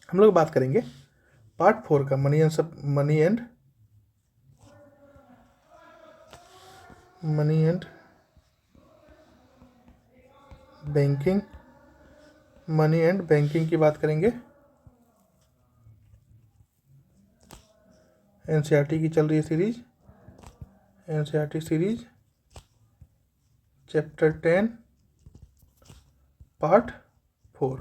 हम लोग बात करेंगे पार्ट 4 का money and banking. Money and banking की बात करेंगे। एनसीईआरटी की चल रही है series, NCERT series chapter 10 part 4।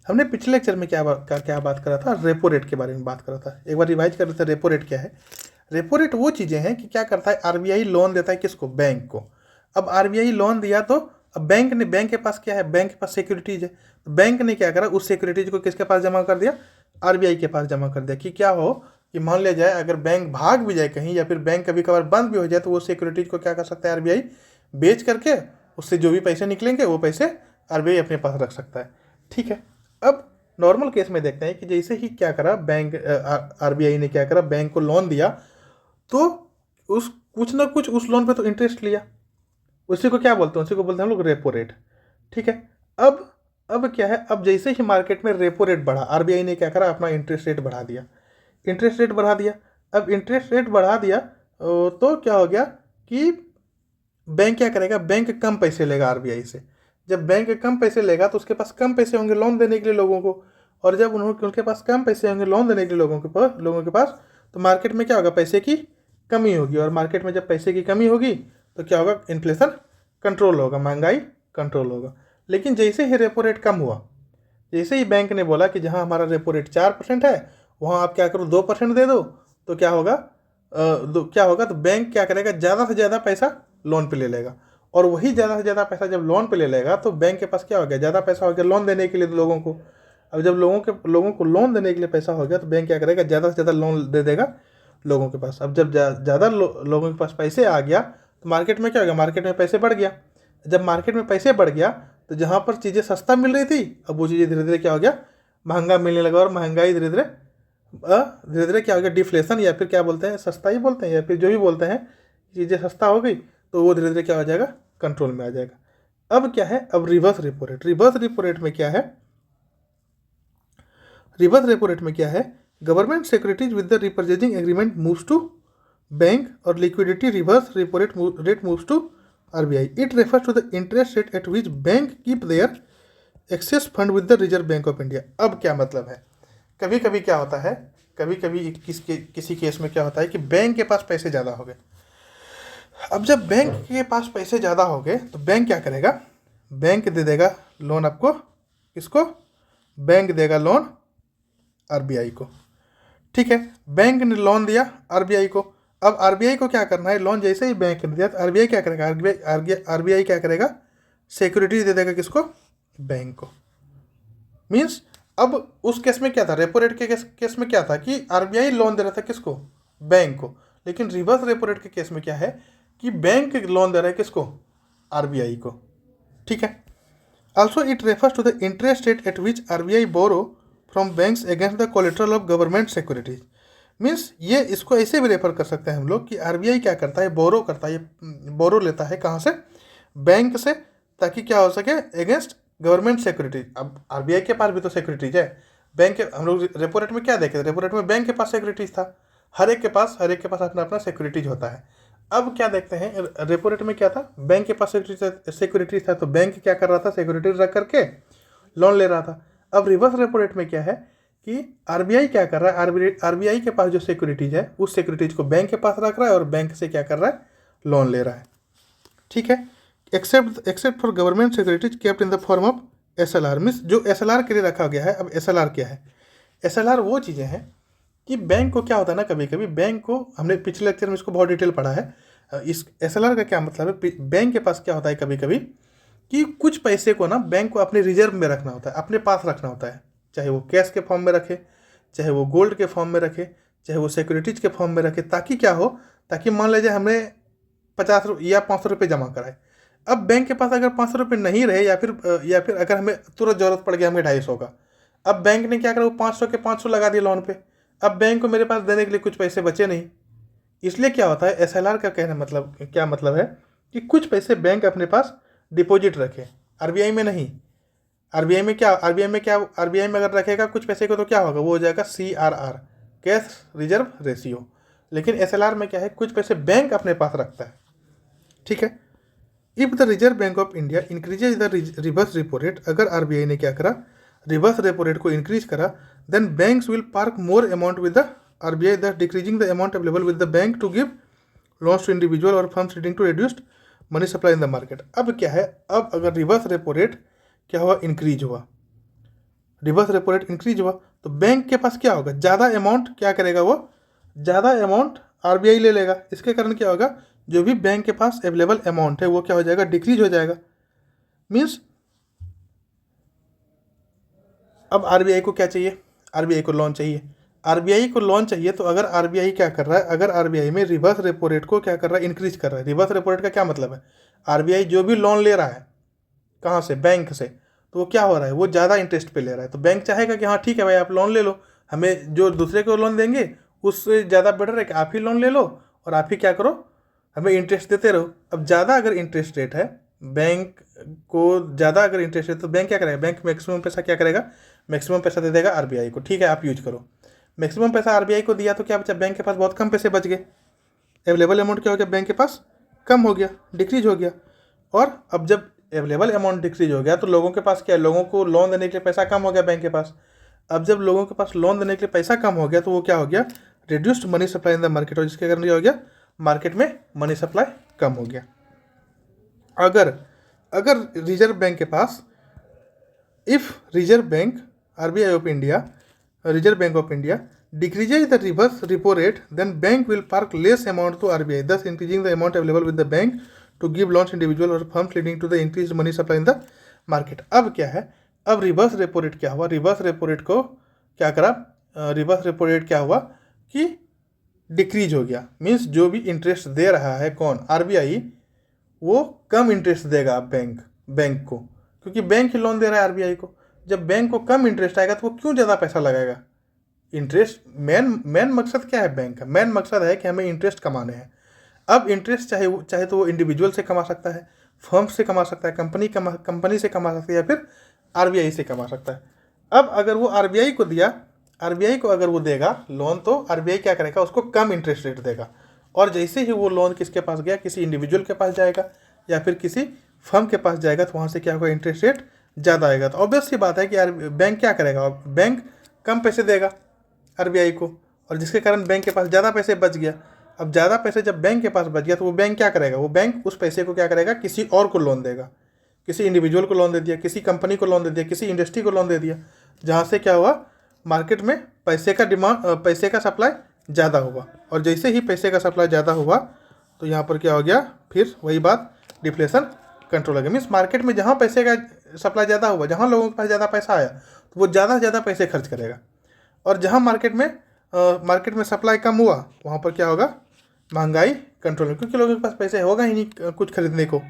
हमने पिछले लेक्चर में क्या बात करा था? रेपो रेट के बारे में बात करा था। एक बार रिवाइज कर रहे थे। रेपो रेट क्या है? रेपो रेट वो चीज़ें हैं कि क्या करता है, आरबीआई लोन देता है किसको? बैंक को। अब आरबीआई लोन दिया तो अब बैंक के पास क्या है? बैंक के पास सिक्योरिटीज है। तो बैंक ने क्या करा, उस सिक्योरिटीज को किसके पास जमा कर दिया? आरबीआई के पास जमा कर दिया। कि क्या हो कि मान लिया जाए अगर बैंक भाग भी जाए कहीं या फिर बैंक कभी कभार बंद भी हो जाए तो वो सिक्योरिटीज को क्या कर सकता है? आरबीआई बेच करके उससे जो भी पैसे निकलेंगे वो पैसे आरबीआई अपने पास रख सकता है। ठीक है। अब नॉर्मल केस में देखते हैं कि जैसे ही क्या करा बैंक, आरबीआई ने क्या करा, बैंक को लोन दिया तो उस कुछ ना कुछ उस लोन पे तो इंटरेस्ट लिया। उसी को क्या बोलते हैं? उसी को बोलते हैं हम लोग रेपो रेट। ठीक है। अब क्या है, अब जैसे ही मार्केट में रेपो रेट बढ़ा, आरबीआई ने क्या करा, अपना इंटरेस्ट रेट बढ़ा दिया। इंटरेस्ट रेट बढ़ा दिया। अब इंटरेस्ट रेट बढ़ा दिया तो क्या हो गया कि बैंक क्या करेगा? बैंक कम पैसे लेगा आरबीआई से। जब बैंक कम पैसे लेगा तो उसके पास कम पैसे होंगे लोन देने के लिए लोगों को। और जब उनके पास कम पैसे होंगे लोन देने के लिए लोगों के पास तो मार्केट में क्या होगा? पैसे की कमी होगी। और मार्केट में जब पैसे की कमी होगी तो क्या होगा? इन्फ्लेशन कंट्रोल होगा, महंगाई कंट्रोल होगा। लेकिन जैसे ही रेपो रेट कम हुआ, जैसे ही बैंक ने बोला कि जहाँ हमारा रेपो रेट 4% है वहाँ आप क्या करो 2% दे दो, तो क्या होगा? तो बैंक क्या करेगा? ज़्यादा से ज़्यादा पैसा लोन पे ले लेगा। और वही ज़्यादा से ज़्यादा पैसा जब लोन पे ले लेगा तो बैंक के पास क्या हो गया? ज़्यादा पैसा हो गया लोन देने के लिए लोगों को। अब जब लोगों को लोन देने के लिए पैसा हो गया तो बैंक क्या करेगा? ज़्यादा से ज़्यादा लोन दे देगा लोगों के पास। अब जब ज़्यादा लोगों के पास पैसे आ गया तो मार्केट में क्या हो गया? मार्केट में पैसे बढ़ गया। जब मार्केट में पैसे बढ़ गया तो जहाँ पर चीज़ें सस्ता मिल रही थी अब वो चीज़ें धीरे धीरे क्या हो गया? महंगा मिलने लगा। और महंगाई धीरे धीरे क्या हो गया? डिफ्लेशन, या फिर क्या बोलते हैं, सस्ता ही बोलते हैं या फिर जो भी बोलते हैं, चीज़ें सस्ता हो गई तो वो धीरे धीरे क्या हो जाएगा? कंट्रोल में आ जाएगा। अब क्या है? अब reverse repo rate. Reverse repo rate में क्या है? रिवर्स रेपो रेट में क्या है? Government securities with the repurchasing agreement moves to bank और liquidity reverse repo rate moves to RBI. It refers to the interest rate at which bank keep their excess fund with the Reserve Bank of India. अब क्या मतलब है? कभी कभी क्या होता है, कभी कभी किसी केस में क्या होता है कि बैंक के पास पैसे ज़्यादा हो गए। अब जब बैंक के पास पैसे ज़्यादा हो गए तो बैंक क्या करेगा? बैंक दे देगा लोन आपको। किसको? बैंक देगा लोन आरबीआई को। ठीक है। बैंक ने लोन दिया आरबीआई को। अब आरबीआई को क्या करना है? लोन जैसे ही बैंक ने दिया तो आरबीआई क्या करेगा? आरबीआई क्या करेगा? सिक्योरिटी दे देगा किसको? बैंक को। मीन्स अब उस केस में क्या था? रेपो रेट के केस में क्या था कि आरबीआई लोन दे रहा था किसको? बैंक को। लेकिन रिवर्स रेपो रेट के केस में क्या है कि बैंक लोन दे रहा है किसको? आरबीआई को। ठीक है। Also it refers to the interest rate at which RBI borrow from banks against the collateral of government securities. Means ये इसको ऐसे भी रेफर कर सकते हैं हम लोग कि आरबीआई क्या करता है? बोरो करता है। बोरो लेता है कहाँ से? बैंक से, ताकि क्या हो सके? Against government securities. अब आरबीआई के पास भी तो सिक्योरिटीज है। बैंक के हम लोग रेपो रेट में क्या देखे? रेपो रेट में बैंक के पास सिक्योरिटीज था। हर एक के पास अपना अपना सिक्योरिटीज होता है। अब क्या देखते हैं, रेपो रेट में क्या था? बैंक के पास सिक्योरिटीज था तो बैंक क्या कर रहा था? सिक्योरिटीज रख करके लोन ले रहा था। अब रिवर्स रेपो रेट में क्या है कि आरबीआई क्या कर रहा है? आरबीआई के पास जो सिक्योरिटीज है उस सिक्योरिटीज को बैंक के पास रख रहा है और बैंक से क्या कर रहा है? लोन ले रहा है। ठीक है। Except for government securities kept in the form of SLR. Means जो एसएलआर के लिए रखा गया है। अब एसएलआर क्या है? एसएलआर वो चीज़ें हैं कि बैंक को क्या होता है ना, कभी कभी बैंक को, हमने पिछले लेक्चर में इसको बहुत डिटेल पढ़ा है। इस एसएलआर का क्या मतलब है? बैंक के पास क्या होता है कभी कभी कि कुछ पैसे को ना बैंक को अपने रिजर्व में रखना होता है, अपने पास रखना होता है। चाहे वो कैश के फॉर्म में रखे, चाहे वो गोल्ड के फॉर्म में रखे, चाहे वो सिक्योरिटीज के फॉर्म में रखे, ताकि क्या हो, ताकि मान लीजिए हमने 50 या 500 रुपये जमा कराए। अब बैंक के पास अगर 500 रुपये नहीं रहे या फिर अगर हमें तुरंत जरूरत पड़ गया हमें 250 का, अब बैंक ने क्या करा? वो 500 के 500 लगा दिए लोन पे। अब बैंक को मेरे पास देने के लिए कुछ पैसे बचे नहीं। इसलिए क्या होता है, एसएलआर का कहना मतलब क्या मतलब है कि कुछ पैसे बैंक अपने पास डिपॉजिट रखे, आरबीआई में नहीं। आरबीआई में अगर रखेगा कुछ पैसे को तो क्या होगा, वो हो जाएगा CRR, कैश रिजर्व रेशियो। लेकिन SLR में क्या है, कुछ पैसे बैंक अपने पास रखता है, ठीक है। If the Reserve Bank of India increases the reverse repo rate, अगर आरबीआई ने क्या करा, रिवर्स रेपो रेट को इंक्रीज करा, then banks will park more amount with the RBI, thus decreasing the amount available with the bank to give loans to individual और firms leading to reduced money supply in the market. अब क्या है, अब अगर reverse repo rate क्या हुआ, increase हुआ, reverse repo rate increase हुआ, तो बैंक के पास क्या होगा, ज़्यादा अमाउंट क्या करेगा, वो ज़्यादा अमाउंट आरबीआई ले लेगा। इसके कारण क्या होगा, जो भी बैंक के पास अवेलेबल अमाउंट है वो क्या हो जाएगा, डिक्रीज हो जाएगा। मीन्स अब आरबीआई को क्या चाहिए, आरबीआई को लोन चाहिए। आरबीआई को लोन चाहिए तो अगर आरबीआई क्या कर रहा है, अगर आरबीआई में रिवर्स रेपो रेट को क्या कर रहा है, इंक्रीज कर रहा है। रिवर्स रेपो रेट का क्या मतलब है, आरबीआई जो भी लोन ले रहा है कहाँ से, बैंक से, तो वो क्या हो रहा है, वो ज़्यादा इंटरेस्ट पे ले रहा है। तो बैंक चाहेगा कि हाँ ठीक है भाई आप लोन ले लो, हमें जो दूसरे को लोन देंगे उससे ज़्यादा बेटर है कि आप ही लोन ले लो और आप ही क्या करो, हमें इंटरेस्ट देते रहो। अब ज़्यादा अगर इंटरेस्ट रेट है, बैंक को ज़्यादा अगर इंटरेस्ट है तो बैंक क्या करेगा, बैंक मैक्सिमम पैसा क्या करेगा, मैक्सिमम पैसा दे देगा आरबीआई को, ठीक है आप यूज करो। मैक्सिमम पैसा आरबीआई को दिया तो क्या बचा, बैंक के पास बहुत कम पैसे बच गए, अवेलेबल अमाउंट क्या हो गया, बैंक के पास कम हो गया, डिक्रीज हो गया। और अब जब अवेलेबल अमाउंट डिक्रीज हो गया तो लोगों के पास क्या है, लोगों को लोन देने के लिए पैसा कम हो गया बैंक के पास। अब जब लोगों के पास लोन देने के लिए पैसा कम हो गया तो वो क्या हो गया, reduced money supply in the market, और जिसके कारण क्या हो गया, मार्केट में मनी सप्लाई कम हो गया। अगर अगर रिजर्व बैंक के पास, if Reserve Bank RBI of India, Reserve Bank of India decreases the reverse repo rate, then bank will park less amount to RBI, thus increasing the amount available with the bank to give loans individual or firms, leading to the increased money supply in the market। अब क्या है, अब reverse repo rate क्या हुआ, reverse repo rate को क्या करा, reverse repo rate क्या हुआ कि डिक्रीज हो गया। मीन्स जो भी इंटरेस्ट दे रहा है कौन, आरबीआई, वो कम इंटरेस्ट देगा बैंक को, क्योंकि बैंक ही लोन दे रहा है आरबीआई को। जब बैंक को कम इंटरेस्ट आएगा तो वो क्यों ज़्यादा पैसा लगाएगा। इंटरेस्ट मेन मकसद क्या है बैंक का, मेन मकसद है कि हमें इंटरेस्ट कमाने हैं। अब इंटरेस्ट चाहे तो वो इंडिविजुअल से कमा सकता है, फर्म से कमा सकता है, कंपनी से कमा सकता है, या फिर आरबीआई से कमा सकता है। अब अगर वो आरबीआई को दिया, आरबीआई को अगर वो देगा लोन, तो आरबीआई क्या करेगा, उसको कम इंटरेस्ट रेट देगा। और जैसे ही वो लोन किसके पास गया, किसी इंडिविजुअल के पास जाएगा या फिर किसी फर्म के पास जाएगा, तो वहाँ से क्या होगा, इंटरेस्ट रेट ज़्यादा आएगा। तो ऑब्वियस सी बात है कि बैंक क्या करेगा, बैंक कम पैसे देगा आरबीआई को, और जिसके कारण बैंक के पास ज़्यादा पैसे बच गया। अब ज़्यादा पैसे जब बैंक के पास बच गया तो वो बैंक क्या करेगा, वो बैंक उस पैसे को क्या करेगा, किसी और को लोन देगा, किसी इंडिविजुअल को लोन दे दिया, किसी कंपनी को लोन दे दिया, किसी इंडस्ट्री को लोन दे दिया, जहाँ से क्या हुआ, मार्केट में पैसे का सप्लाई ज़्यादा हुआ। और जैसे ही पैसे का सप्लाई ज़्यादा हुआ तो यहाँ पर क्या हो गया, फिर वही बात, डिफ्लेशन कंट्रोल हो गया। मीन्स मार्केट में जहाँ पैसे का सप्लाई ज़्यादा हुआ, जहाँ लोगों के पास ज़्यादा पैसा आया तो वो ज़्यादा से ज़्यादा पैसे खर्च करेगा, और जहाँ मार्केट में सप्लाई कम हुआ वहाँ पर क्या होगा, महंगाई कंट्रोल में, क्योंकि लोगों के पास पैसे होगा ही नहीं कुछ खरीदने को।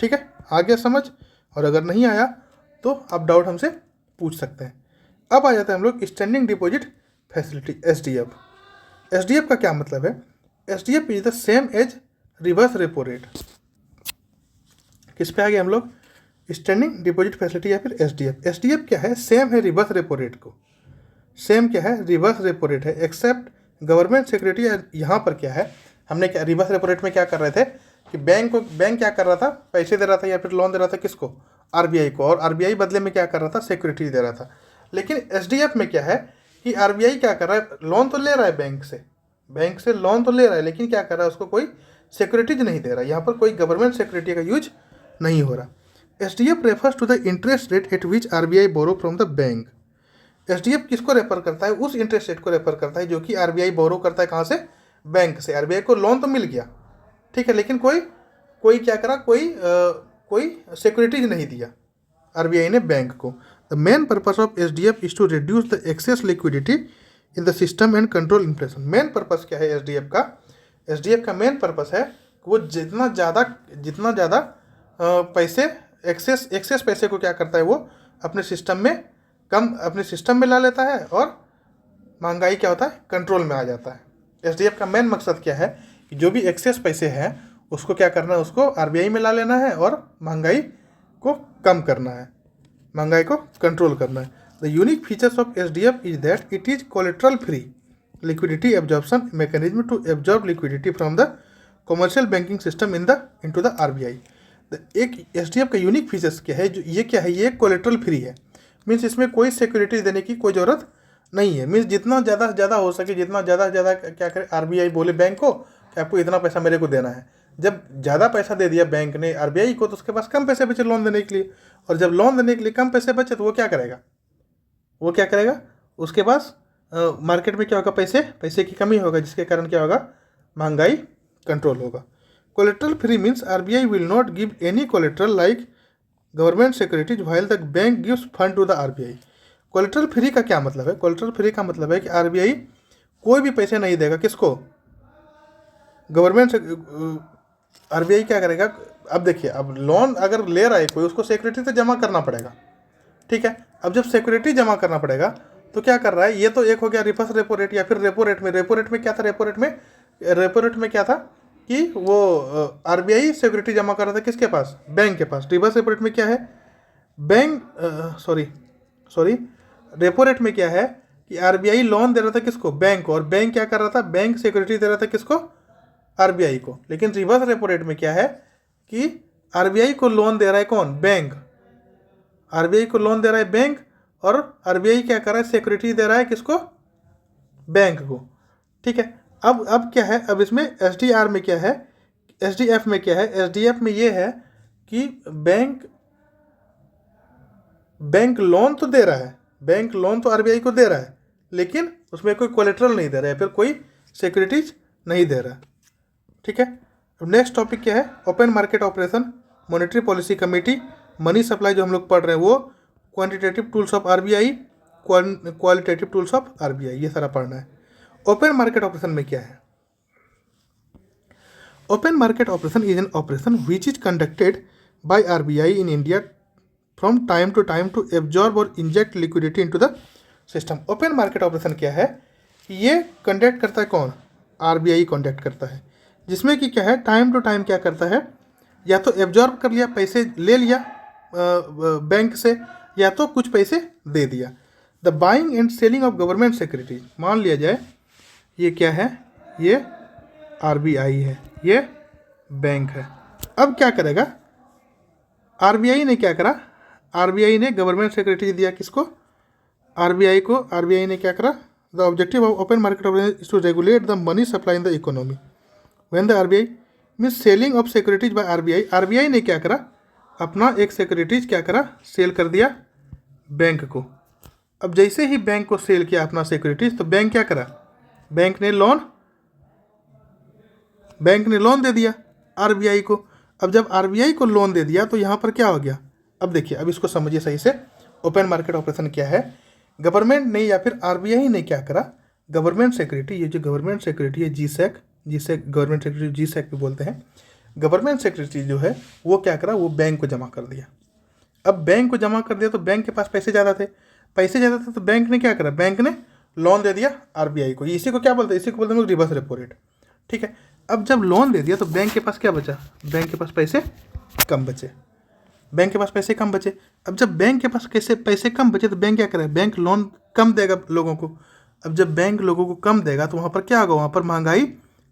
ठीक है, आ गया समझ, और अगर नहीं आया तो आप डाउट हमसे पूछ सकते हैं। अब आ जाता है हम लोग standing deposit facility, SDF. SDF का क्या मतलब है, SDF is the same as reverse repo rate. किस पे आ गए हम लोग, स्टैंडिंग डिपॉजिट फैसिलिटी या फिर एसडीएफ। एसडीएफ क्या है, सेम है रिवर्स रेपो रेट को, सेम क्या है, रिवर्स रेपो रेट है, एक्सेप्ट गवर्नमेंट सिक्योरिटी। यहाँ पर क्या है, हमने क्या रिवर्स रेपो रेट में क्या कर रहे थे कि बैंक क्या कर रहा था, पैसे दे रहा था या फिर लोन दे रहा था किसको, आरबीआई को, और आरबीआई बदले में क्या कर रहा था, सिक्योरिटी दे रहा था। लेकिन एसडीएफ में क्या है कि आरबीआई क्या कर रहा है, लोन तो ले रहा है बैंक से लोन तो ले रहा है, लेकिन क्या कर रहा है, उसको कोई सिक्योरिटीज नहीं दे रहा, यहाँ पर कोई गवर्नमेंट सिक्योरिटी का यूज नहीं हो रहा। SDF refers to the interest rate at which RBI borrow from the bank. SDF किसको रेफर करता है, उस इंटरेस्ट रेट को रेफर करता है जो कि आरबीआई बोरो करता है, कहाँ से, बैंक से। आरबीआई को लोन तो मिल गया, ठीक है, लेकिन कोई क्या करा, कोई सिक्योरिटीज नहीं दिया आरबीआई ने बैंक को। The main purpose of SDF is to reduce the excess liquidity in the system and control inflation. Main purpose क्या है एसडीएफ का, एसडीएफ का मेन पर्पस है कि वो जितना ज़्यादा पैसे एक्सेस पैसे को क्या करता है, वो अपने सिस्टम में ला लेता है, और महंगाई क्या होता है, कंट्रोल में आ जाता है। एसडीएफ का मेन मकसद क्या है कि जो भी एक्सेस पैसे हैं उसको क्या करना है, उसको आरबीआई में ला लेना है और महंगाई को कम करना है। महंगाई को कंट्रोल करना है। The unique features of SDF is that it is collateral free liquidity absorption mechanism to absorb liquidity from the commercial banking system into the RBI। एक SDF का यूनिक फीचर्स क्या है, जो ये क्या है, ये कोलेट्रल फ्री है। मीन्स इसमें कोई सिक्योरिटी देने की कोई ज़रूरत नहीं है। मीन्स जितना ज़्यादा से ज़्यादा हो सके, जितना ज़्यादा से ज़्यादा क्या करे, RBI बोले बैंक को कि आपको इतना पैसा मेरे को देना है। जब ज़्यादा पैसा दे दिया बैंक ने RBI को, तो उसके पास कम पैसे बचे लोन देने के लिए। और जब लोन देने के लिए कम पैसे बचे तो वो क्या करेगा, उसके पास मार्केट में क्या होगा, पैसे की कमी होगा, जिसके कारण क्या होगा, महंगाई कंट्रोल होगा। Collateral free means RBI will not give any collateral like government securities while the bank gives fund to the RBI। Collateral free का क्या मतलब है? कोलेट्रल फ्री का मतलब है कि RBI कोई भी पैसे नहीं देगा किसको, गवर्नमेंट से। RBI क्या करेगा, अब देखिए, अब लोन अगर ले रहा है कोई, उसको सिक्योरिटी तो जमा करना पड़ेगा, ठीक है। अब जब सिक्योरिटी जमा करना पड़ेगा तो क्या कर रहा है, ये तो एक हो गया रिवर्स रेपो रेट या फिर रेपो रेट में क्या था, रेपो रेट में क्या था कि वो RBI सिक्योरिटी जमा कर रहा था किसके पास, बैंक के पास। रिवर्स रेपो रेट में क्या है, रेपो रेट में क्या है कि RBI लोन दे रहा था किसको, बैंक को, और बैंक क्या कर रहा था, बैंक सिक्योरिटी दे रहा था किसको, RBI को। लेकिन रिवर्स रेपो रेट में क्या है कि RBI को लोन दे रहा है कौन, बैंक। RBI को लोन दे रहा है बैंक, और RBI क्या कर रहा है, सिक्योरिटी दे रहा है किसको, बैंक को, ठीक है। अब क्या है, अब इसमें SDR में क्या है, SDF में क्या है, SDF में ये है कि बैंक लोन तो दे रहा है, बैंक लोन तो RBI को दे रहा है, लेकिन उसमें कोई कोलेट्रल नहीं दे रहा है, फिर कोई सिक्योरिटीज नहीं दे रहा, ठीक है। अब नेक्स्ट टॉपिक क्या है, open market operation, monetary policy committee, money supply जो हम लोग पढ़ रहे हैं वो, quantitative tools of RBI, qualitative tools of RBI, ये सारा पढ़ना है। ओपन मार्केट ऑपरेशन में क्या है, open market operation is an operation which is conducted by RBI in India from time to absorb और inject liquidity into the system. Open market operation क्या है, ये कंडक्ट करता है कौन, RBI कंडक्ट करता है, जिसमें कि क्या है, टाइम टू टाइम क्या करता है, या तो एब्जॉर्ब कर लिया, पैसे ले लिया बैंक से, या तो कुछ पैसे दे दिया। The buying and selling of government securities, मान लिया जाए ये क्या है, ये RBI है, ये बैंक है। अब क्या करेगा, RBI ने क्या करा, RBI ने गवर्नमेंट सिक्योरिटीज दिया किसको, RBI को। RBI ने क्या करा, the objective of open market operation is to regulate the money supply in the economy when the RBI means selling of securities by RBI। RBI ने क्या करा, अपना एक सिक्योरिटीज क्या करा, सेल कर दिया बैंक को। अब जैसे ही बैंक को सेल किया अपना सिक्योरिटीज, तो बैंक क्या करा, बैंक ने लोन दे दिया RBI को। अब जब RBI को लोन दे दिया तो यहाँ पर क्या हो गया, अब देखिए, अब इसको समझिए सही से, ओपन मार्केट ऑपरेशन क्या है। गवर्नमेंट ने या फिर RBI ने क्या करा, गवर्नमेंट सिक्योरिटी, ये जो गवर्नमेंट सिक्योरिटी है GSEC गवर्नमेंट सिक्योरिटी GSEC भी बोलते हैं, गवर्नमेंट सिक्योरिटी जो है वो क्या करा, वो बैंक को जमा कर दिया। अब बैंक को जमा कर दिया तो बैंक के पास पैसे ज़्यादा थे तो बैंक ने क्या करा, बैंक ने लोन दे दिया RBI को। इसी को क्या बोलते हैं, इसी को बोलते हैं रिवर्स रेपो रेट, ठीक है। अब जब लोन दे दिया तो बैंक के पास क्या बचा, बैंक के पास पैसे कम बचे। अब जब बैंक के पास कैसे पैसे कम बचे तो बैंक क्या करे, बैंक लोन कम देगा लोगों को। अब जब बैंक लोगों को कम देगा तो वहाँ पर क्या होगा, वहाँ पर महंगाई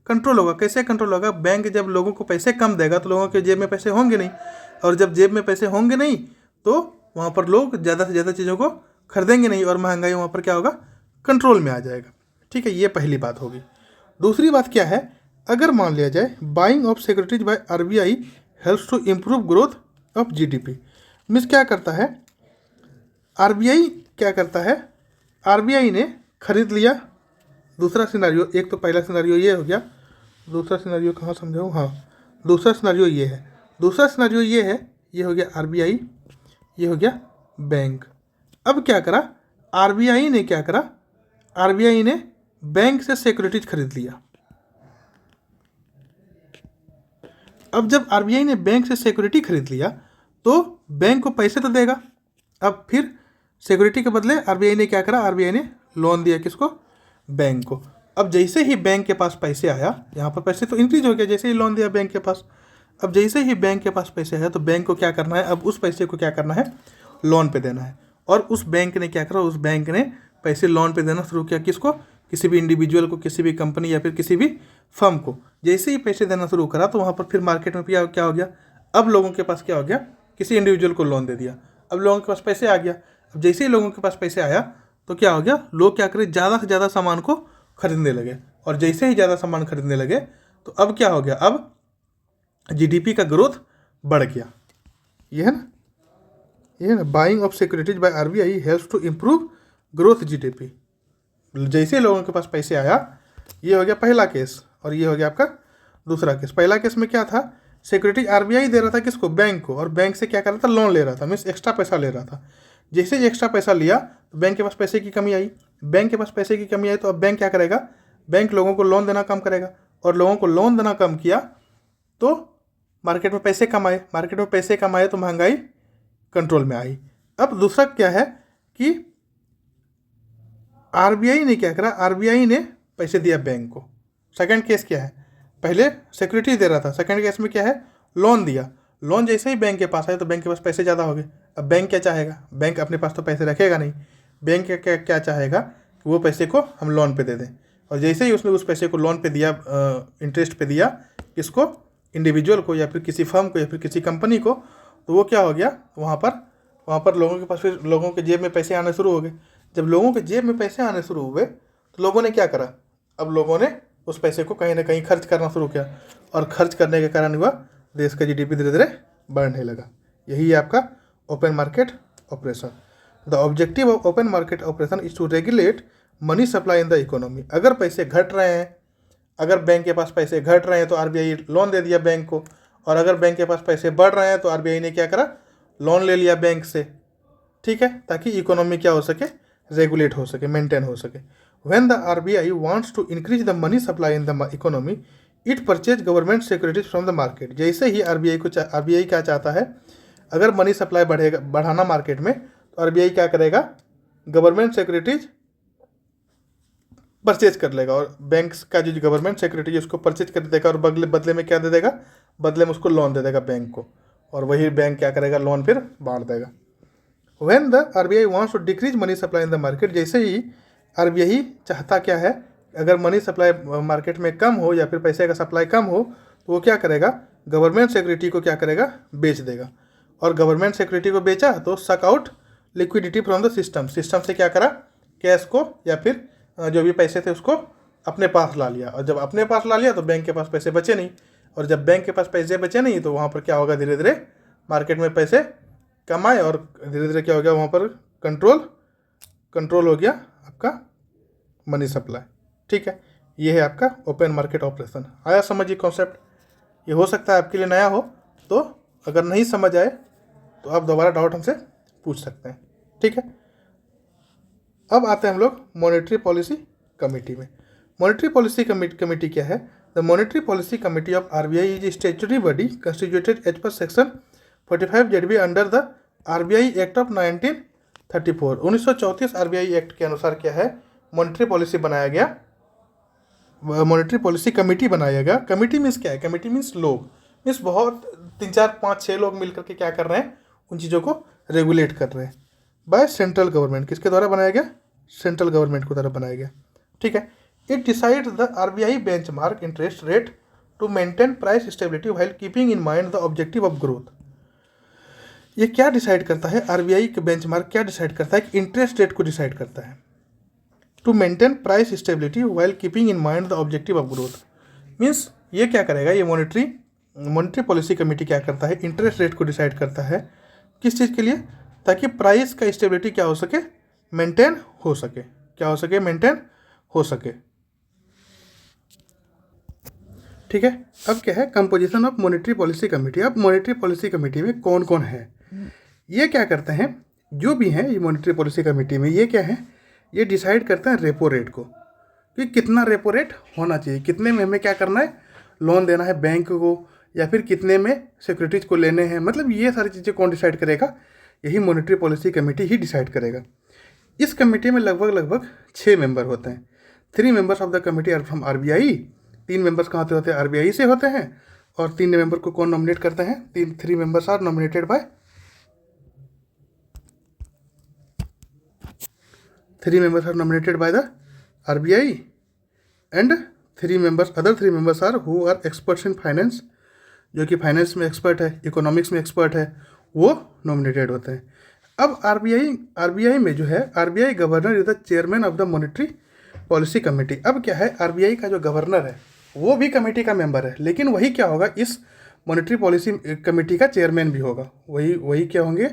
कंट्रोल होगा। कैसे कंट्रोल होगा, बैंक जब लोगों को पैसे कम देगा तो लोगों के जेब में पैसे होंगे नहीं, और जब जेब में पैसे होंगे नहीं तो वहाँ पर लोग ज़्यादा से ज़्यादा चीज़ों को खरीदेंगे नहीं, और महंगाई वहाँ पर क्या होगा, कंट्रोल में आ जाएगा, ठीक है। ये पहली बात होगी। दूसरी बात क्या है, अगर मान लिया जाए buying of securities by RBI helps to improve growth of GDP। Means क्या करता है, RBI ने खरीद लिया। दूसरा सिनेरियो, एक तो पहला सिनेरियो ये हो गया, दूसरा सिनेरियो कहाँ समझाऊँ, हाँ, दूसरा सिनेरियो ये है, ये हो गया RBI, ये हो गया बैंक। अब क्या करा, RBI ने बैंक से सिक्योरिटीज खरीद लिया। अब जब RBI ने बैंक से सिक्योरिटी खरीद लिया तो बैंक को पैसे तो देगा। अब फिर सिक्योरिटी के बदले RBI ने क्या करा, RBI ने लोन दिया किसको, बैंक को। अब जैसे ही बैंक के पास पैसे आया, यहाँ पर पैसे तो इंक्रीज हो गया जैसे ही लोन दिया बैंक के पास। अब जैसे ही बैंक के पास पैसे आया तो बैंक को क्या करना है, अब उस पैसे को क्या करना है, लोन पे देना है। और उस बैंक ने क्या करा, उस बैंक ने पैसे लोन पे देना शुरू किया। किसको? किसी भी इंडिविजुअल को, किसी भी कंपनी या फिर किसी भी फर्म को। जैसे ही पैसे देना शुरू करा तो वहाँ पर फिर मार्केट में क्या हो गया, अब लोगों के पास क्या हो गया, किसी इंडिविजुअल को लोन दे दिया, अब लोगों के पास पैसे आ गया। अब जैसे ही लोगों के पास पैसे आया तो क्या हो गया, लोग क्या करें, ज़्यादा से ज़्यादा सामान को खरीदने लगे। और जैसे ही ज़्यादा सामान खरीदने लगे तो अब क्या हो गया, अब जीडीपी का ग्रोथ बढ़ गया। ये है ना, buying of securities by RBI helps to improve growth GDP. जैसे लोगों के पास पैसे आया, ये हो गया पहला केस, और ये हो गया आपका दूसरा केस। पहला केस में क्या था, सिक्योरिटी आरबीआई दे रहा था किसको, बैंक को, और बैंक से क्या कर रहा था, लोन ले रहा था, मीन्स एक्स्ट्रा पैसा ले रहा था। जैसे ही एक्स्ट्रा पैसा लिया तो बैंक के पास पैसे की कमी आई। बैंक के पास पैसे की कमी आई तो अब बैंक क्या करेगा, बैंक लोगों को लोन देना कम करेगा, और लोगों को लोन देना कम किया तो मार्केट में पैसे कम आए, मार्केट में पैसे कम आए तो महंगाई कंट्रोल में आई। अब दूसरा क्या है कि आरबीआई ने क्या करा, आरबीआई ने पैसे दिया बैंक को। सेकंड केस क्या है, पहले सिक्योरिटी दे रहा था, सेकंड केस में क्या है, लोन दिया। लोन जैसे ही बैंक के पास आए तो बैंक के पास पैसे ज़्यादा हो गए। अब बैंक क्या चाहेगा, बैंक अपने पास तो पैसे रखेगा नहीं, बैंक क्या चाहेगा कि वो पैसे को हम लोन पे दे दें। और जैसे ही उसने उस पैसे को लोन पे दिया, इंटरेस्ट पे दिया, किसको, इंडिविजुअल को या फिर किसी फर्म को या फिर किसी कंपनी को, तो वो क्या हो गया, वहाँ पर लोगों के पास फिर लोगों के जेब में पैसे आने शुरू हो गए। जब लोगों के जेब में पैसे आने शुरू हुए तो लोगों ने क्या करा, अब लोगों ने उस पैसे को कहीं ना कहीं खर्च करना शुरू किया, और खर्च करने के कारण हुआ देश का जीडीपी धीरे धीरे बढ़ने लगा। यही है आपका open market operation. The objective of open market operation is to regulate money supply in the economy. अगर पैसे घट रहे हैं, अगर बैंक के पास पैसे घट रहे हैं तो आरबीआई लोन दे दिया बैंक को, और अगर बैंक के पास पैसे बढ़ रहे हैं तो आरबीआई ने क्या करा, लोन ले लिया बैंक से, ठीक है, ताकि इकोनॉमी क्या हो सके, रेगुलेट हो सके, मेंटेन हो सके। When the RBI wants to increase the money supply in the economy it purchase government securities from the market. जैसे ही आरबीआई क्या चाहता है, अगर मनी सप्लाई बढ़ाना मार्केट में, तो आरबीआई क्या करेगा, गवर्नमेंट सिक्योरिटीज परचेज कर लेगा, और बैंक का जो गवर्नमेंट सिक्योरिटी उसको परचेज कर देगा, और बदले में क्या दे देगा, बदले में उसको लोन दे देगा बैंक को, और वही बैंक क्या करेगा, लोन फिर बांट देगा। When the RBI wants to decrease money supply in the market, जैसे ही आरबीआई चाहता क्या है, अगर मनी सप्लाई मार्केट में कम हो या फिर पैसे का सप्लाई कम हो, तो वो क्या करेगा, गवर्नमेंट सिक्योरिटी को क्या करेगा, बेच देगा। और गवर्नमेंट सिक्योरिटी को बेचा तो suck out liquidity from the system से क्या करा, कैश को या फिर जो भी पैसे थे उसको अपने पास ला लिया। और जब अपने पास ला लिया तो बैंक के पास पैसे बचे नहीं, और जब बैंक के पास पैसे बचे नहीं तो वहाँ पर क्या होगा, धीरे धीरे मार्केट में पैसे कम आए, और धीरे धीरे क्या हो गया, वहाँ पर कंट्रोल हो गया आपका मनी सप्लाई। ठीक है, ये है आपका ओपन मार्केट ऑपरेशन। आया समझ ये कॉन्सेप्ट? ये हो सकता है आपके लिए नया हो, तो अगर नहीं समझ आए तो आप दोबारा डाउट हमसे पूछ सकते हैं। ठीक है, अब आते हैं हम लोग मॉनेटरी पॉलिसी कमेटी में। मॉनेटरी पॉलिसी कमेटी क्या है? The monetary policy committee of RBI is statutory body constituted as per section 45 ZB under the RBI act of 1934। 1934 RBI act के अनुसार क्या है, मॉनेटरी पॉलिसी बनाया गया, मॉनेटरी पॉलिसी कमेटी बनाया गया। कमेटी मीन्स क्या है, कमेटी मीन्स लोग, मीन्स बहुत 3 4 5 6 लोग मिलकर के क्या कर रहे हैं, उन चीज़ों को रेगुलेट कर रहे हैं। बाय सेंट्रल गवर्नमेंट, किसके द्वारा बनाया गया, सेंट्रल गवर्नमेंट के द्वारा बनाया गया। ठीक है, it decide the RBI benchmark interest rate to maintain price stability while keeping in mind the objective of growth. ये क्या डिसाइड करता है, आरबीआई के बेंचमार्क क्या डिसाइड करता है, कि इंटरेस्ट रेट को डिसाइड करता है to maintain price stability while keeping in mind the objective of growth. Means ये क्या करेगा, ये मॉनेटरी पॉलिसी कमेटी क्या करता है, इंटरेस्ट रेट को डिसाइड करता है, किस चीज़ के लिए, ताकि प्राइस का स्टेबिलिटी क्या हो सके, मेंटेन हो सके, क्या हो सके, मेंटेन हो सके। ठीक है, अब क्या है, composition of monetary policy committee. अब मॉनेटरी पॉलिसी कमेटी में कौन कौन है, ये क्या करते हैं, जो भी हैं ये मॉनेटरी पॉलिसी कमेटी में, ये क्या है, ये डिसाइड करते हैं रेपो रेट को, कि कितना रेपो रेट होना चाहिए, कितने में हमें क्या करना है, लोन देना है बैंक को, या फिर कितने में सिक्योरिटीज़ को लेने हैं। मतलब ये सारी चीज़ें कौन डिसाइड करेगा, यही मॉनेटरी पॉलिसी कमेटी ही डिसाइड करेगा। इस कमेटी में लगभग 6 मेंबर होते हैं। 3 members of the committee are from RBI. 3 members कहाँ से होते हैं, आरबीआई से होते हैं। और 3 मेंबर को कौन नॉमिनेट करते हैं, 3 members are nominated by 3 members are nominated by the RBI and 3 members, other 3 members are who are experts in finance, जो कि फाइनेंस में एक्सपर्ट है, इकोनॉमिक्स में एक्सपर्ट है, वो नॉमिनेटेड होते हैं। अब आरबीआई में जो है, RBI governor is the chairman of the monetary policy committee. अब क्या है, आरबीआई का जो गवर्नर है वो भी कमेटी का मेंबर है, लेकिन वही क्या होगा, इस मॉनेटरी पॉलिसी कमेटी का चेयरमैन भी होगा। वही क्या होंगे,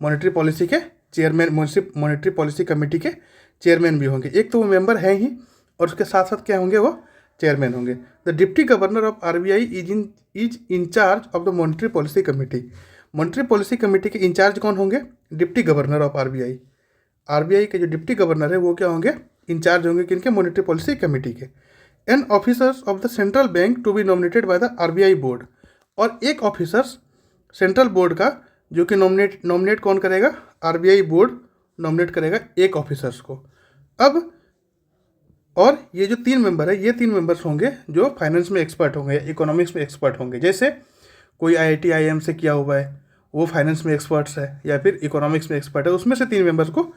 मॉनेटरी पॉलिसी के चेयरमैन, मॉनेटरी पॉलिसी कमेटी के चेयरमैन भी होंगे। एक तो वो मेंबर हैं ही, और उसके साथ साथ क्या होंगे, वो चेयरमैन होंगे। The deputy governor of RBI is in charge of the monetary policy committee. Monetary policy committee के इंचार्ज कौन होंगे, deputy governor of RBI. RBI के जो डिप्टी गवर्नर है वो क्या होंगे, इंचार्ज होंगे किनके, मॉनेटरी पॉलिसी कमेटी के। And officers of the central bank to be nominated by the RBI board. और एक ऑफिसर्स सेंट्रल बोर्ड का, जो कि नॉमिनेट कौन करेगा, आरबीआई बोर्ड नॉमिनेट करेगा एक ऑफिसर्स को। अब और ये जो 3 मेंबर है, ये 3 मेंबर्स होंगे जो फाइनेंस में एक्सपर्ट होंगे, इकोनॉमिक्स में एक्सपर्ट होंगे। जैसे कोई आईआईटी आईएम से किया हुआ है, वो फाइनेंस में एक्सपर्ट्स है, या फिर इकोनॉमिक्स में एक्सपर्ट है, उसमें से 3 मेंबर्स को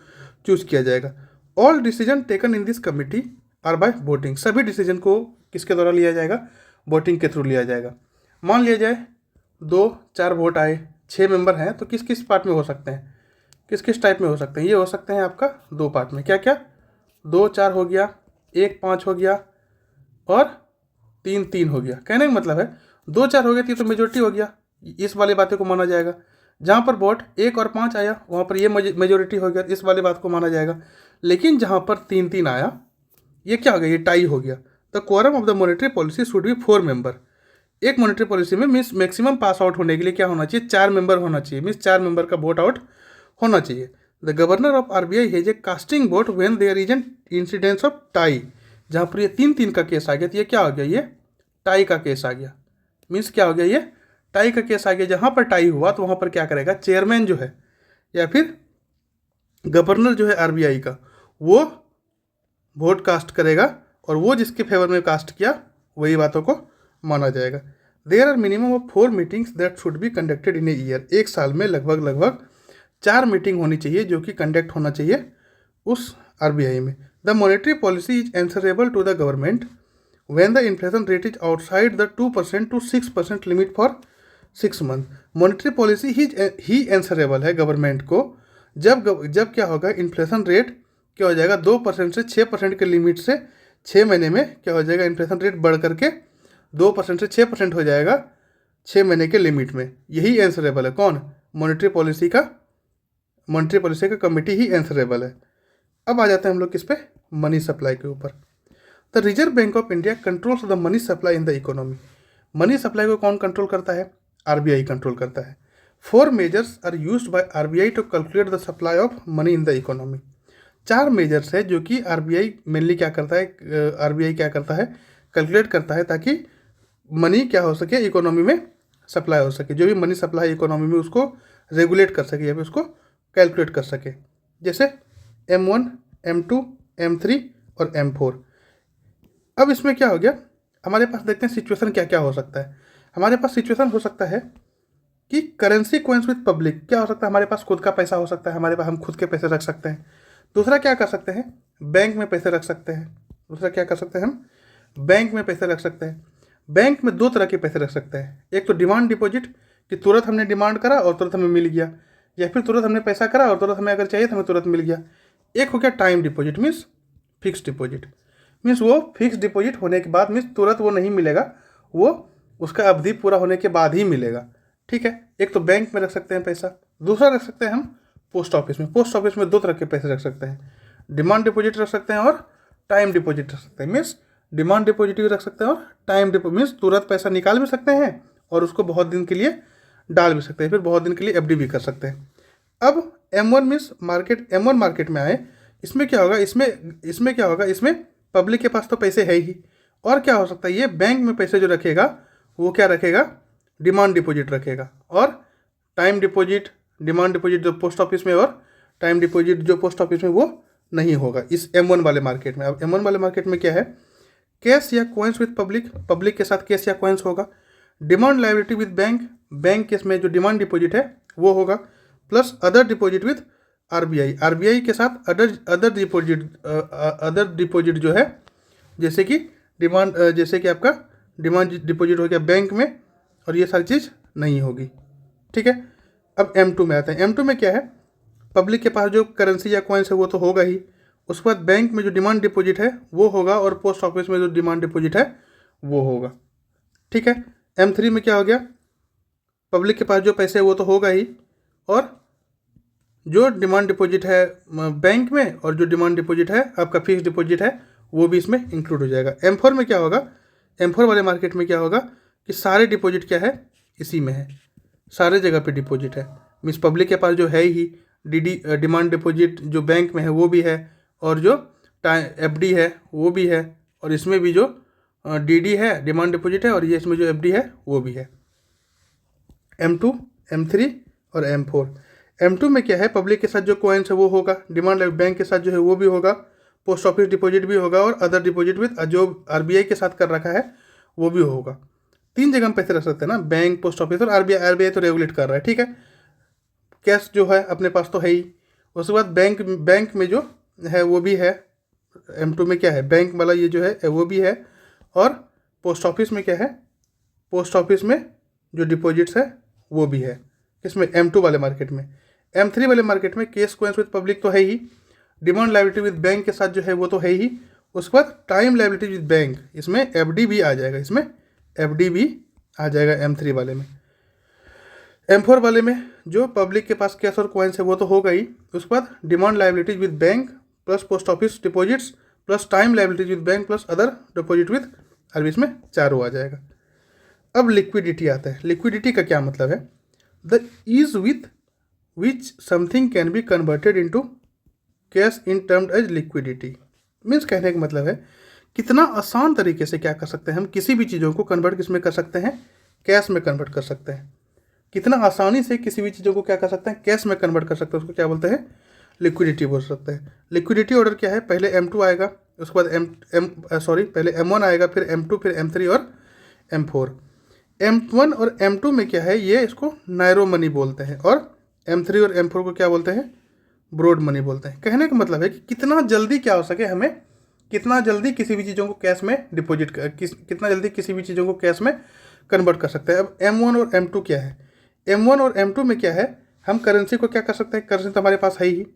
चूज किया जाएगा। All decision taken in this committee are by voting. सभी डिसीजन को किसके द्वारा लिया जाएगा, वोटिंग के थ्रू लिया जाएगा। मान लिया जाए 2-4 वोट आए, 6 मेंबर हैं, तो किस किस पार्ट में हो सकते हैं, किस किस टाइप में हो सकते हैं, ये हो सकते हैं आपका 2 पार्ट में। क्या क्या, 2-4 हो गया, 1-5 हो गया, और 3-3 हो गया। कहने का मतलब है 2-4 हो गया तो मेजोरिटी हो गया, इस वाली बातें को माना जाएगा। जहाँ पर वोट 1 और 5 आया, वहाँ पर ये मेजोरिटी हो गया, इस वाली बात को माना जाएगा। लेकिन जहाँ पर 3-3 आया, ये क्या हो गया, ये टाई हो गया। The quorum of the monetary policy should be 4 member. एक मॉनेटरी पॉलिसी में मीन्स मैक्सिमम पास आउट होने के लिए क्या होना चाहिए, 4 मेंबर होना चाहिए, मीन्स 4 मेंबर का वोट आउट होना चाहिए। The governor of RBI has a casting vote when there is an incidence of tie. जहाँ पर ये 3-3 का केस आ गया, तो ये क्या हो गया, ये टाई का केस आ गया। मीन्स क्या हो गया, ये टाई का केस आ गया। जहाँ पर टाई हुआ तो वहाँ पर क्या करेगा, चेयरमैन जो है या फिर गवर्नर जो है आरबीआई का, वो वोट कास्ट करेगा, और वो जिसके फेवर में कास्ट किया वही बातों को माना जाएगा। There are minimum of 4 meetings that should be conducted in a year. एक साल में लगभग 4 मीटिंग होनी चाहिए, जो कि कंडक्ट होना चाहिए उस आरबीआई में। The monetary policy is answerable to the government when the inflation rate is outside the 2% to 6% limit for 6 month. Monetary policy ही एंसरेबल है गवर्नमेंट को जब क्या होगा, इन्फ्लेशन रेट क्या हो जाएगा, 2% से 6% के लिमिट से 6 महीने में क्या हो जाएगा, इन्फ्लेशन रेट बढ़ करके 2% से 6% हो जाएगा 6 महीने के लिमिट में। यही आंसरेबल है कौन, मॉनेटरी पॉलिसी का कमेटी ही आंसरेबल है। अब आ जाते हैं हम लोग किस पे, मनी सप्लाई के ऊपर। The Reserve Bank of India controls the money supply in the economy. Money supply को कौन कंट्रोल करता है, आरबीआई कंट्रोल करता है। 4 measures are used by RBI to calculate the supply of money in the economy. 4 measures है जो कि RBI mainly क्या करता है, कैलकुलेट करता है ताकि मनी क्या हो सके, इकोनॉमी में सप्लाई हो सके। जो भी मनी सप्लाई इकोनॉमी में उसको रेगुलेट कर सके या फिर उसको कैलकुलेट कर सके। जैसे M1, M2, M3 और M4। अब इसमें क्या हो गया, हमारे पास देखते हैं सिचुएशन क्या क्या हो सकता है। हमारे पास सिचुएशन हो सकता है कि करेंसी कोइंस विद पब्लिक। क्या हो सकता है, हमारे पास खुद का पैसा हो सकता है, हमारे पास हम खुद के पैसे रख सकते हैं। दूसरा क्या कर सकते हैं, बैंक में पैसे रख सकते हैं। दूसरा क्या कर सकते हैं, हम बैंक में पैसे रख सकते हैं। बैंक में 2 तरह के पैसे रख सकते हैं। एक तो डिमांड डिपॉजिट, कि तुरंत हमने डिमांड करा और तुरंत हमें मिल गया, या फिर तुरंत हमने पैसा करा और तुरंत हमें अगर चाहिए तो हमें तुरंत मिल गया। एक हो गया time deposit, means fix deposit. Means वो फिक्स डिपॉजिट होने के बाद मीन्स तुरंत वो नहीं मिलेगा, वो उसका अवधि पूरा होने के बाद ही मिलेगा। ठीक है, एक तो बैंक में रख सकते हैं पैसा। दूसरा रख सकते हैं हम पोस्ट ऑफिस में। पोस्ट ऑफिस में 2 तरह के पैसे रख सकते हैं, डिमांड डिपॉजिट रख सकते हैं और टाइम डिपॉजिट रख सकते हैं। मीन्स डिमांड डिपॉजिट भी रख सकते हैं और टाइम डिपॉजिट मीन्स तुरंत पैसा निकाल भी सकते हैं और उसको बहुत दिन के लिए डाल भी सकते हैं, फिर बहुत दिन के लिए एफडी भी कर सकते हैं। अब M1 means market, M1 market में आए। इसमें क्या होगा, इसमें क्या होगा, इसमें पब्लिक के पास तो पैसे है ही, और क्या हो सकता है, ये बैंक में पैसे जो रखेगा वो क्या रखेगा, डिमांड डिपॉजिट रखेगा। और टाइम डिपॉजिट, डिमांड डिपॉजिट जो पोस्ट ऑफिस में और टाइम डिपॉजिट जो पोस्ट ऑफिस में वो नहीं होगा इस M1 वाले मार्केट में। अब M1 वाले मार्केट में क्या है, कैश या कॉइन्स विद पब्लिक, पब्लिक के साथ कैश या कॉइन्स होगा। Demand liability with bank, bank case में जो डिमांड डिपॉजिट है वो होगा, plus other deposit with RBI के साथ अदर डिपॉजिट जो है, जैसे कि आपका डिमांड डिपॉजिट हो गया बैंक में, और ये सारी चीज़ नहीं होगी। ठीक है, अब M2 में आते हैं। M2 में क्या है, पब्लिक के पास जो करेंसी या कॉइन्स है वो तो होगा ही, उसके बाद बैंक में जो डिमांड डिपॉजिट है वो होगा, और पोस्ट ऑफिस में जो डिमांड डिपॉजिट है वो होगा। ठीक है, M3 में क्या हो गया, पब्लिक के पास जो पैसे है वो तो होगा ही, और जो डिमांड डिपॉजिट है बैंक में, और जो डिमांड डिपॉजिट है आपका फिक्स डिपॉजिट है वो भी इसमें इंक्लूड हो जाएगा। M4 में क्या होगा, M4 वाले मार्केट में क्या होगा कि सारे डिपॉजिट क्या है, इसी में है, सारे जगह पे डिपॉजिट है। मीन्स पब्लिक के पास जो है ही डिमांड डिपॉजिट जो बैंक में है वो भी है, और जो FD है वो भी है, और इसमें भी जो DD है डिमांड डिपॉजिट है, और ये इसमें जो FD है वो भी है। M2, M3 और M4। M2 में क्या है, पब्लिक के साथ जो कॉइन्स है वो होगा, डिमांड बैंक के साथ जो है वो भी होगा, पोस्ट ऑफिस डिपॉजिट भी होगा, और अदर डिपॉजिट विद जो RBI के साथ कर रखा है वो भी होगा। 3 जगह हम पैसे रख सकते हैं ना, बैंक, पोस्ट ऑफिस और RBI तो रेगुलेट कर रहा है। ठीक है, कैश जो है अपने पास तो है ही, उसके बाद बैंक में जो है वो भी है। M2 में क्या है, बैंक वाला ये जो है वो भी है, और पोस्ट ऑफिस में क्या है, पोस्ट ऑफिस में जो डिपॉजिट्स है वो भी है। किसमें, M2 वाले मार्केट में। M3 वाले मार्केट में कैश कॉइन्स विद पब्लिक तो है ही, डिमांड लायबिलिटी विद बैंक के साथ जो है वो तो है ही, उसके बाद टाइम लायबिलिटी विद बैंक, इसमें FD भी आ जाएगा, इसमें FD भी आ जाएगा M3 वाले में। M4 वाले में जो पब्लिक के पास कैश और कॉइन्स है वो तो होगा ही, उसके बाद demand liabilities with bank plus post office deposits plus time liabilities with bank plus other deposit with RBI, इसमें चारों आ जाएगा। अब लिक्विडिटी आता है। लिक्विडिटी का क्या मतलब है, the ease with which something can be converted into cash in termed as liquidity. Means कहने का मतलब है कितना आसान तरीके से क्या कर सकते हैं हम, किसी भी चीज़ों को कन्वर्ट किस में कर सकते हैं, कैश में कन्वर्ट कर सकते हैं। कितना आसानी से किसी भी चीज़ों को क्या कर सकते हैं, कैश में कन्वर्ट कर सकते हैं, उसको क्या बोलते हैं, लिक्विडिटी बोल सकते हैं। लिक्विडिटी ऑर्डर क्या है, पहले M2 आएगा, उसके बाद पहले M1 आएगा, फिर M2, फिर M3 और M4। M1 और M2 में क्या है, ये इसको नैरो मनी बोलते हैं, और M3 और M4 को क्या बोलते हैं, ब्रॉड मनी बोलते हैं। कहने का मतलब है कि कितना जल्दी क्या हो सके हमें, कितना जल्दी किसी भी चीज़ों को कैश में डिपॉजिट कितना जल्दी किसी भी चीज़ों को कैश में कन्वर्ट कर सकते हैं। अब M1 और M2 क्या है, M1 और M2 में क्या है, हम करेंसी को क्या कर सकते हैं, करेंसी तो हमारे पास है ही,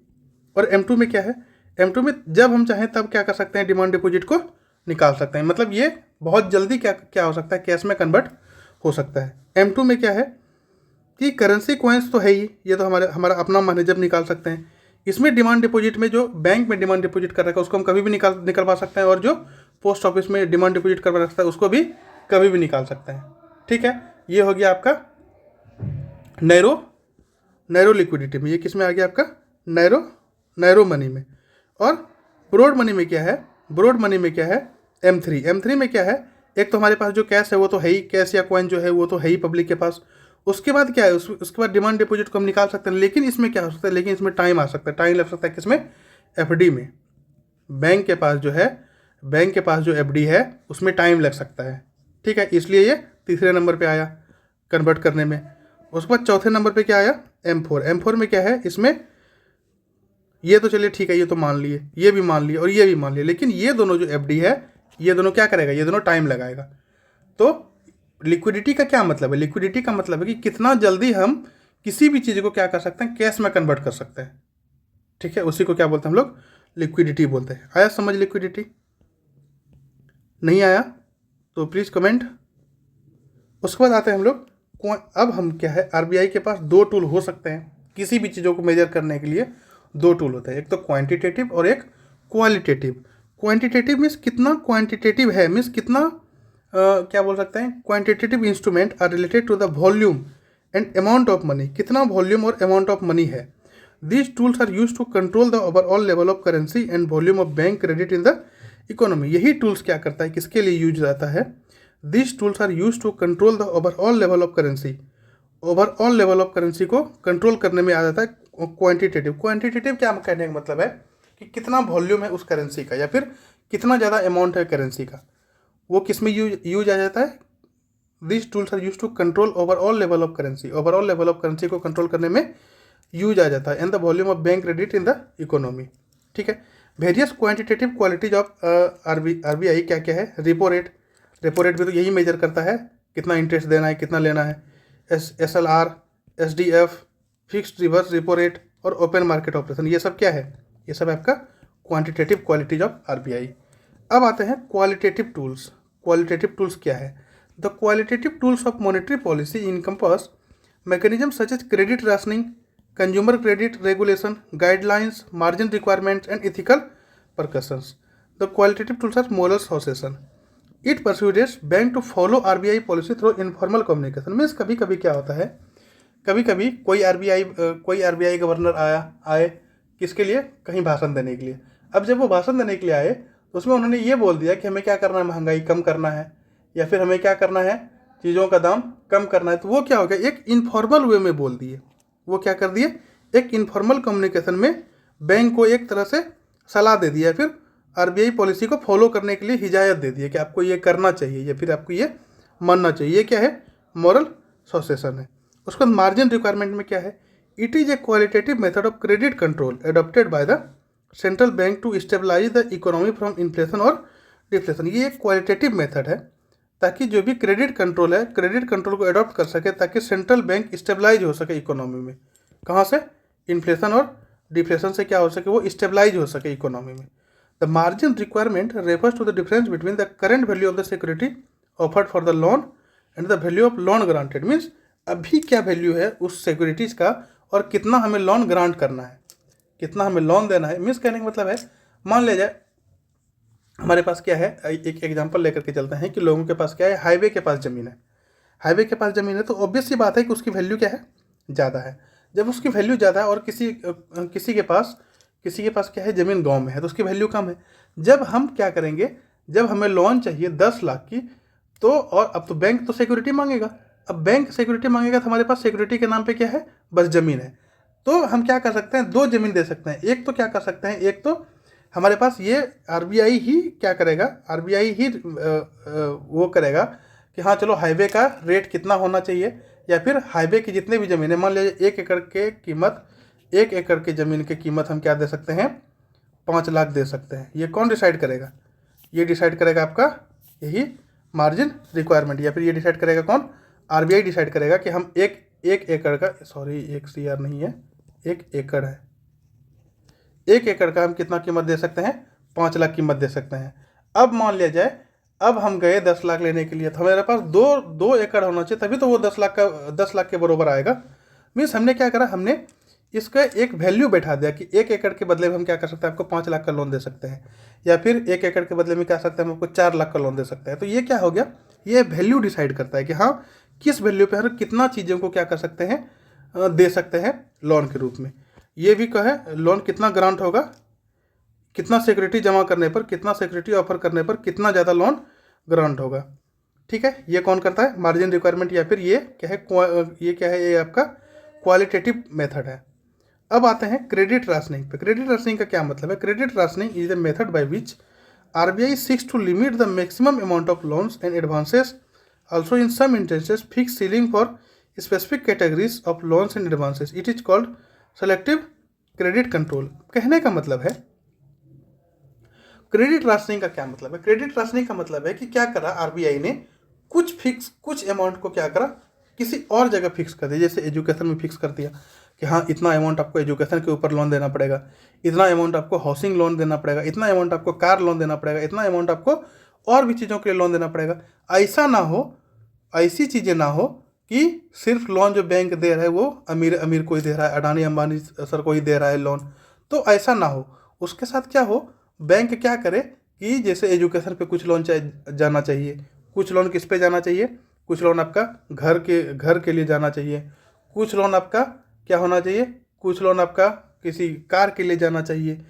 और M2 में क्या है, M2 में जब हम चाहें तब क्या कर सकते हैं, डिमांड डिपॉजिट को निकाल सकते हैं। मतलब ये बहुत जल्दी क्या हो सकता है, कैश में कन्वर्ट हो सकता है। M2 में क्या है कि करेंसी कॉइन्स तो है ही, ये तो हमारा अपना मैनेजर निकाल सकते हैं। इसमें डिमांड डिपॉजिट में जो बैंक में डिमांड डिपॉजिट कर रखा है उसको हम कभी भी निकलवा सकते हैं, और जो पोस्ट ऑफिस में डिमांड डिपॉजिट करवा रखता है उसको भी कभी भी निकाल सकते हैं। ठीक है, ये हो गया आपका नैरो लिक्विडिटी में। ये किस में आ गया आपका, नैरो मनी में। और ब्रॉड मनी में क्या है, ब्रॉड मनी में क्या है, M3 में क्या है, एक तो हमारे पास जो कैश है वो तो है ही, कैश या कॉइन जो है वो तो है ही पब्लिक के पास। उसके बाद क्या है, उसके बाद डिमांड डिपॉजिट को हम निकाल सकते हैं, लेकिन इसमें क्या हो सकता है, लेकिन इसमें टाइम आ सकता है, टाइम लग सकता है। किसमें, FD में। बैंक के पास जो FD है उसमें टाइम लग सकता है। ठीक है, इसलिए ये तीसरे नंबर पे आया कन्वर्ट करने में। उसके बाद चौथे नंबर पे क्या आया, M4 में क्या है, इसमें ये तो चलिए ठीक है, ये तो मान लिए, ये भी मान लिए और ये भी मान लिए, लेकिन ये दोनों जो FD है ये दोनों क्या करेगा, ये दोनों टाइम लगाएगा। तो लिक्विडिटी का क्या मतलब है, लिक्विडिटी का मतलब है कि कितना जल्दी हम किसी भी चीज़ को क्या कर सकते हैं, कैश में कन्वर्ट कर सकते हैं। ठीक है, उसी को क्या बोलते हैं हम लोग, लिक्विडिटी बोलते हैं। आया समझ लिक्विडिटी, नहीं आया तो प्लीज़ कमेंट। उसके बाद आते हैं हम लोग, अब हम क्या है, RBI के पास 2 टूल हो सकते हैं किसी भी चीज़ों को मेजर करने के लिए। 2 टूल होते हैं, एक तो क्वांटिटेटिव और एक क्वालिटेटिव। क्वांटिटेटिव मीन्स कितना क्वांटिटेटिव है, मीन्स कितना क्या बोल सकते हैं, quantitative instrument are related to the volume and amount of money, कितना वॉल्यूम और अमाउंट ऑफ मनी है। These tools are use to control the overall level of currency and volume of bank credit in the economy. यही tools क्या करता है, किसके लिए use रहता है, this tools are use to control the overall level of currency. Overall level of currency को control करने में आ जाता है क्वांटिटेटिव। क्वांटिटेटिव क्या कहने का मतलब है कि कितना वॉल्यूम है उस करेंसी का, या फिर कितना ज़्यादा अमाउंट है करेंसी का, वो किस में यूज आ जाता है। This tools are use to control overall level of currency. Overall level of currency को कंट्रोल करने में यूज आ जाता है and the volume of bank credit in the economy. ठीक है। Various quantitative qualities of RBI क्या क्या है? रेपो रेट, रेपो रेट भी तो यही मेजर करता है कितना इंटरेस्ट देना है, कितना लेना है। SLR, SDF, fixed reverse repo rate और ओपन मार्केट ऑपरेशन, ये सब क्या है? ये सब आपका क्वांटिटेटिव क्वालिटीज ऑफ आरबीआई। अब आते हैं क्वालिटेटिव टूल्स। क्वालिटेटिव टूल्स क्या है? The qualitative tools of monetary policy encompass mechanism such as credit rationing, consumer credit regulation, guidelines, margin requirements, and ethical precautions. The qualitative tools are moral suasion. It persuades bank to follow RBI policy through informal communication. Means कभी कभी क्या होता है, कभी कभी कोई RBI governor आए किसके लिए? कहीं भाषण देने के लिए। अब जब वो भाषण देने के लिए आए तो उसमें उन्होंने ये बोल दिया कि हमें क्या करना है, महंगाई कम करना है, या फिर हमें क्या करना है, चीज़ों का दाम कम करना है। तो वो क्या हो गया, एक इनफॉर्मल वे में बोल दिए। वो क्या कर दिए, एक इनफॉर्मल कम्युनिकेशन में बैंक को एक तरह से सलाह दे दिया, फिर आरबीआई पॉलिसी को फॉलो करने के लिए हिदायत दे दी कि आपको ये करना चाहिए या फिर आपको ये मानना चाहिए। ये क्या है? मॉरल सॉसेशन है। उसके बाद मार्जिन रिक्वायरमेंट में क्या है? It is a qualitative method of credit control adopted by the central bank to stabilise the economy from inflation और डिफ्लेशन। ये एक क्वालिटेटिव मेथड है ताकि जो भी क्रेडिट कंट्रोल है, क्रेडिट कंट्रोल को अडॉप्ट कर सके ताकि सेंट्रल बैंक स्टेबलाइज हो सके इकोनॉमी में। कहाँ से? इन्फ्लेशन और डिफ्लेशन से क्या हो सके, वो स्टेबलाइज हो सके इकोनॉमी में। The margin requirement refers to the difference between the current value of the security offered for the loan and the value of loan granted. Means अभी क्या वैल्यू है उस सिक्योरिटीज़ का और कितना हमें लोन ग्रांट करना है, कितना हमें लोन देना है। मीन्स कहने का मतलब है, मान लिया जाए हमारे पास क्या है, एक एग्जांपल लेकर के चलते हैं कि लोगों के पास क्या है, हाईवे के पास ज़मीन है। हाईवे के पास ज़मीन है तो ऑब्वियस सी बात है कि उसकी वैल्यू क्या है, ज़्यादा है। जब उसकी वैल्यू ज़्यादा है और किसी के पास क्या है, ज़मीन गांव में है, तो उसकी वैल्यू कम है। जब हम क्या करेंगे, जब हमें लोन चाहिए 10 लाख की, तो और अब तो बैंक तो सिक्योरिटी मांगेगा। अब बैंक सिक्योरिटी मांगेगा तो हमारे पास सिक्योरिटी के नाम पे क्या है, बस ज़मीन है। तो हम क्या कर सकते हैं, 2 ज़मीन दे सकते हैं। एक तो क्या कर सकते हैं, एक तो हमारे पास ये आरबीआई ही क्या करेगा, आरबीआई ही वो करेगा कि हाँ चलो हाईवे का रेट कितना होना चाहिए, या फिर हाईवे की जितने भी ज़मीन है, मान लीजिए 1 एकड़ के कीमत, 1 एकड़ की ज़मीन की कीमत हम क्या दे सकते हैं, 5 लाख दे सकते हैं। ये कौन डिसाइड करेगा? ये डिसाइड करेगा आपका यही मार्जिन रिक्वायरमेंट, या फिर ये डिसाइड करेगा कौन? आरबीआई डिसाइड करेगा कि हम एक एकड़ का, सॉरी 1 CR नहीं है, 1 एकड़ है, 1 एकड़ का हम कितना कीमत दे सकते हैं, 5 लाख कीमत दे सकते हैं। अब मान लिया जाए अब हम गए 10 लाख लेने के लिए, तो हमारे पास दो एकड़ होना चाहिए, तभी तो वो 10 लाख के बराबर आएगा। मीन्स हमने क्या करा, हमने इसका एक वैल्यू बैठा दिया कि 1 एकड़ के बदले में हम क्या कर सकते हैं, आपको 5 लाख का लोन दे सकते हैं, या फिर 1 एकड़ के बदले में क्या सकते हैं, हम आपको 4 लाख का लोन दे सकते हैं। तो ये क्या हो गया, ये वैल्यू डिसाइड करता है कि हाँ किस वैल्यू पे हम कितना चीज़ों को क्या कर सकते हैं, दे सकते हैं लोन के रूप में। ये भी कहे लोन कितना ग्रांट होगा, कितना सिक्योरिटी जमा करने पर, कितना सिक्योरिटी ऑफर करने पर कितना ज़्यादा लोन ग्रांट होगा। ठीक है, ये कौन करता है, मार्जिन रिक्वायरमेंट, या फिर ये क्या है, ये क्या है, ये आपका क्वालिटेटिव मेथड है। अब आते हैं क्रेडिट राशनिंग पे। क्रेडिट राशनिंग का क्या मतलब है? Credit rationing is a method by which RBI seeks to limit the maximum amount of loans and advances, also in some instances fix ceiling for specific categories of loans and advances. It is called selective credit control. कहने का मतलब है, credit rationing का क्या मतलब है? Credit rationing का मतलब है कि क्या करा आरबीआई ने, कुछ अमाउंट को क्या करा, किसी और जगह फिक्स कर दिया। जैसे एजुकेशन में फिक्स कर दिया कि हाँ इतना अमाउंट आपको एजुकेशन के ऊपर लोन देना पड़ेगा, इतना अमाउंट आपको हाउसिंग लोन देना पड़ेगा, इतना अमाउंट आपको कार लोन देना पड़ेगा, इतना अमाउंट आपको और भी चीज़ों के लिए लोन देना पड़ेगा। ऐसा ना हो, ऐसी चीज़ें ना हो कि सिर्फ लोन जो बैंक दे रहा है वो अमीर को ही दे रहा है, अडानी अंबानी सर को ही दे रहा है लोन, तो ऐसा ना हो। उसके साथ क्या हो, बैंक क्या करे कि जैसे एजुकेशन पे कुछ लोन जाना चाहिए, कुछ लोन किस पे जाना चाहिए, कुछ लोन आपका घर के लिए जाना चाहिए, कुछ लोन आपका क्या होना चाहिए, कुछ लोन आपका किसी कार के लिए जाना चाहिए,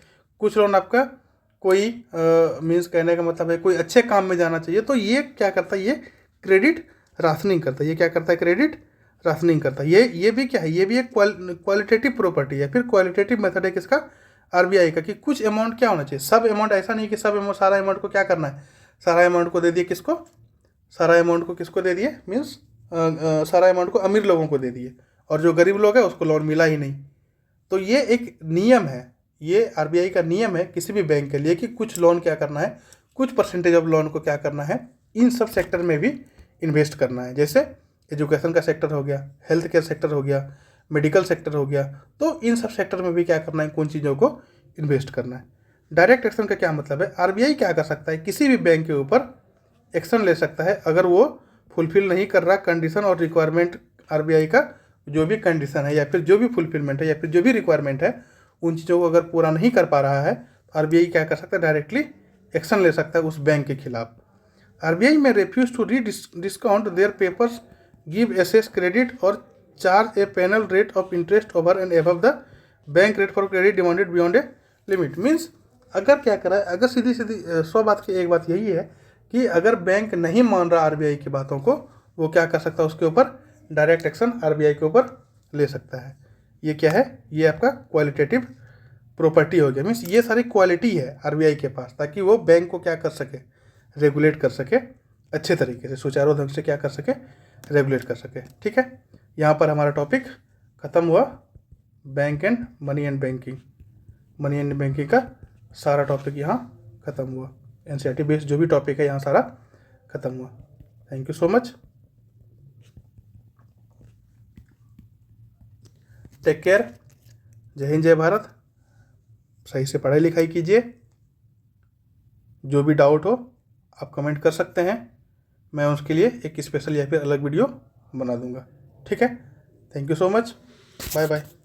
कुछ लोन आपका कोई मीन्स कहने का मतलब है कोई अच्छे काम में जाना चाहिए। तो ये क्या करता है, ये क्रेडिट राशनिंग करता है। ये क्या करता है, क्रेडिट राशनिंग करता है। ये भी क्या है, ये भी एक क्वालिटेटिव प्रॉपर्टी है। फिर क्वालिटेटिव मेथड है किसका, आरबीआई का, कि कुछ अमाउंट क्या होना चाहिए, सब अमाउंट ऐसा नहीं कि सब अमाउंट, सारा अमाउंट को क्या करना है, सारा अमाउंट को दे दिए किसको, सारा अमाउंट को किसको दे दिए, मीन्स सारा अमाउंट को अमीर लोगों को दे दिए, और जो गरीब लोग हैं उसको लोन मिला ही नहीं। तो ये एक नियम है, ये आरबीआई का नियम है किसी भी बैंक के लिए कि कुछ लोन क्या करना है, कुछ परसेंटेज ऑफ लोन को क्या करना है, इन सब सेक्टर में भी इन्वेस्ट करना है। जैसे एजुकेशन का सेक्टर हो गया, हेल्थ केयर सेक्टर हो गया, मेडिकल सेक्टर हो गया, तो इन सब सेक्टर में भी क्या करना है, कौन चीज़ों को इन्वेस्ट करना है। डायरेक्ट एक्शन का क्या मतलब है, आरबीआई क्या कर सकता है, किसी भी बैंक के ऊपर एक्शन ले सकता है अगर वो फुलफिल नहीं कर रहा कंडीशन और रिक्वायरमेंट, आरबीआई का जो भी कंडीशन है या फिर जो भी फुलफिलमेंट है या फिर जो भी रिक्वायरमेंट है, उन चीज़ों को अगर पूरा नहीं कर पा रहा है तो आरबीआई क्या कर सकता है, डायरेक्टली एक्शन ले सकता है उस बैंक के खिलाफ। RBI may refuse to discount their papers, give excess credit और charge a penal rate of interest over and above the bank rate for credit demanded beyond a limit. Means अगर क्या करा है, अगर सीधी सीधी 100 बात की एक बात यही है कि अगर बैंक नहीं मान रहा आरबीआई की बातों को, वो क्या कर सकता है, उसके ऊपर डायरेक्ट एक्शन आरबीआई के ऊपर ले सकता है। ये क्या है, ये आपका क्वालिटेटिव प्रॉपर्टी हो गया। मीन्स ये सारी क्वालिटी है आरबीआई के पास, ताकि वो बैंक को क्या कर सके, रेगुलेट कर सके, अच्छे तरीके से सुचारू ढंग से क्या कर सके, रेगुलेट कर सके। ठीक है, यहाँ पर हमारा टॉपिक ख़त्म हुआ, bank and money and banking. Money and banking का सारा टॉपिक यहाँ ख़त्म हुआ, एनसीईआरटी बेस्ड जो भी टॉपिक है यहाँ सारा ख़त्म हुआ। Thank you so much, take care, जय हिंद जय भारत। सही से पढ़ाई लिखाई कीजिए, जो भी डाउट हो आप कमेंट कर सकते हैं, मैं उसके लिए एक स्पेशल या फिर अलग वीडियो बना दूंगा। ठीक है, thank you so much, bye bye.